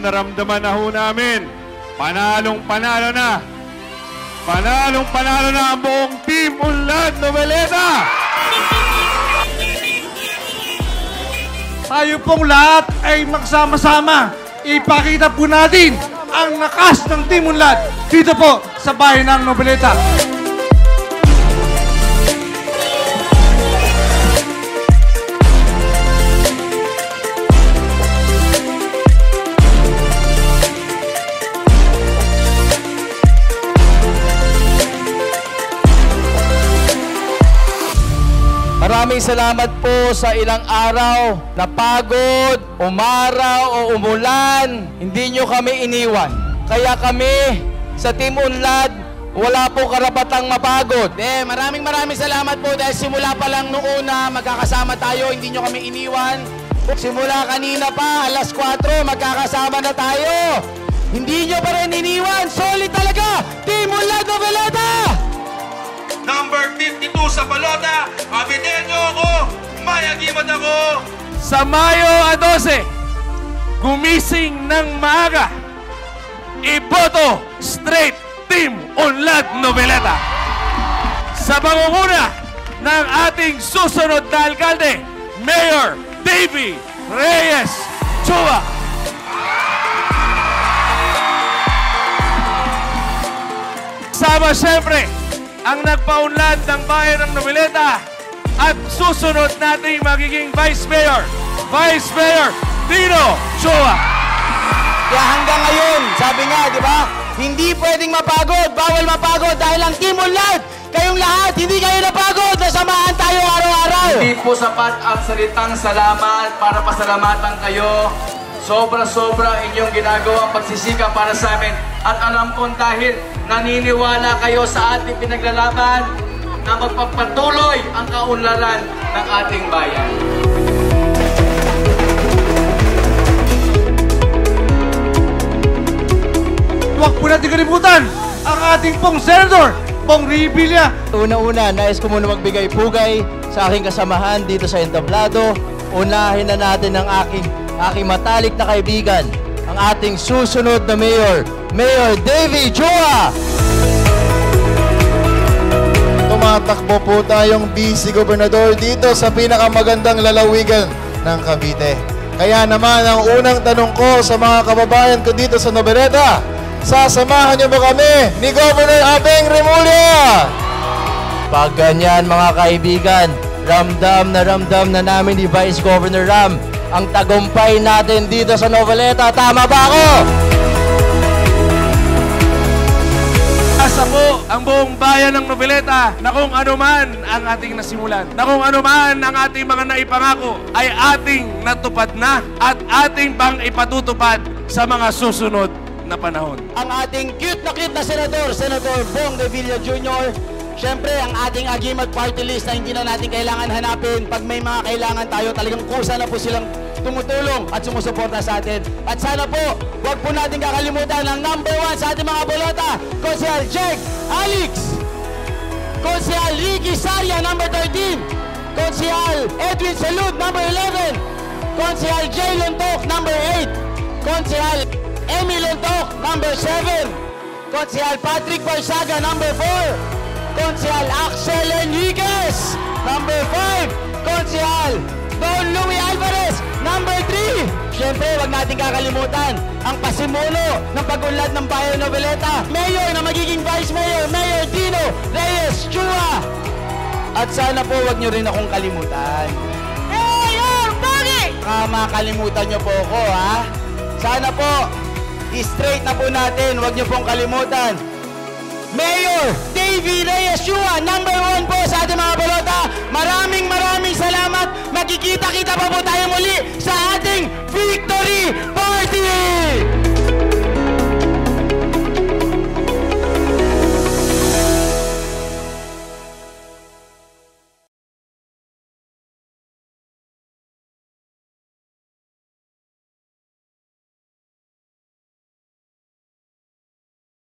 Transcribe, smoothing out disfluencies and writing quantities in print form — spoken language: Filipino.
ramdaman na ho namin. Panalong-panalo na. Panalong-panalo na ang buong Team Unlad Noveleta. Tayo pong lahat ay magsama-sama. Ipakita po natin ang lakas ng Team Unlad dito po sa bayan ng Noveleta. Maraming salamat po sa ilang araw na pagod, umaraw o umulan. Hindi nyo kami iniwan. Kaya kami sa Team Unlad, wala po karapatang mapagod. Maraming salamat po dahil simula pa lang noong una, magkakasama tayo, hindi nyo kami iniwan. Simula kanina pa, alas 4, magkakasama na tayo. Hindi nyo pa rin iniwan. Solid talaga, Team Unlad Noveleta! Number 52 sa balota, abitin nyo ako, mayagimat ako. Sa Mayo 12, gumising ng maaga. Iboto straight Team Unlad Noveleta. Sa pangunguna ng ating susunod na alkalde, Mayor Davey Reyes Chua. Sama siyempre ang nagpaunlad ng bayan ng Noveleta at susunod nating magiging Vice Mayor Dino Chua. Kaya hanggang ngayon, sabi nga, di ba, hindi pwedeng mapagod, bawal mapagod dahil ang Team Unlad, kayong lahat, hindi kayo napagod, nasamahan tayo araw-araw. Hindi po sapat ang salitang salamat para pasalamatan kayo. Sobra-sobra inyong ginagawang pagsisikap para sa amin. At alam kong dahil naniniwala kayo sa ating pinaglalaban na magpapatuloy ang kaunlaran ng ating bayan. Huwag po natin kalimutan ang ating pong Senador, Pong Revilla. Una-una, nais ko muna magbigay pugay sa aking kasamahan dito sa entablado. Unahin na natin ang aking matalik na kaibigan, ang ating susunod na Mayor Davey Chua. Tumatakbo po tayong Vice Gobernador dito sa pinakamagandang lalawigan ng Cavite. Kaya naman ang unang tanong ko sa mga kababayan ko dito sa Noveleta, sasamahan niyo ba kami ni Governor Abeng Remulla? Pag ganyan mga kaibigan, ramdam na namin ni Vice Governor Ram ang tagumpay natin dito sa Noveleta. Tama ba ako? Asa po ang buong bayan ng Noveleta na kung anuman ang ating nasimulan, na kung anuman ang ating mga naipangako ay ating natupad na at ating pang ipatutupad sa mga susunod na panahon. Ang ating cute na senador, Senator Bong Revilla Jr., siyempre, ang ating agimat party list na hindi na natin kailangan hanapin. Pag may mga kailangan tayo, talagang kusa na po silang tumutulong at sumusuporta sa atin. At sana po, huwag po natin kakalimutan ang number 1 sa ating mga bolota, Konsehal Jake Alex, Konsehal Ricky Saria, number 13, Konsehal Edwin Salud, number 11, Konsehal Jay Lontok, number 8, Konsehal Emmy Lontok, number 7, Konsehal Patrick Barsaga, number 4, Konsehal Axel Enriquez, number 5, Konsehal Don Louie Alvarez, number 3. Siyempre, wag natin kakalimutan ang pasimulo ng pag-unlad ng bayan ng Noveleta, Mayor na magiging Vice Mayor, Mayor Dino Reyes Chua. At sana po wag nyo rin akong kalimutan. Mayor Bagi! Makalimutan nyo po ako, ha? Sana po, straight na po natin, wag nyo pong kalimutan. Mayor Davey Reyes Chua, number 1 po sa ating mga balota. Maraming salamat. Magkikita-kita pa po tayo muli sa ating Victory Party!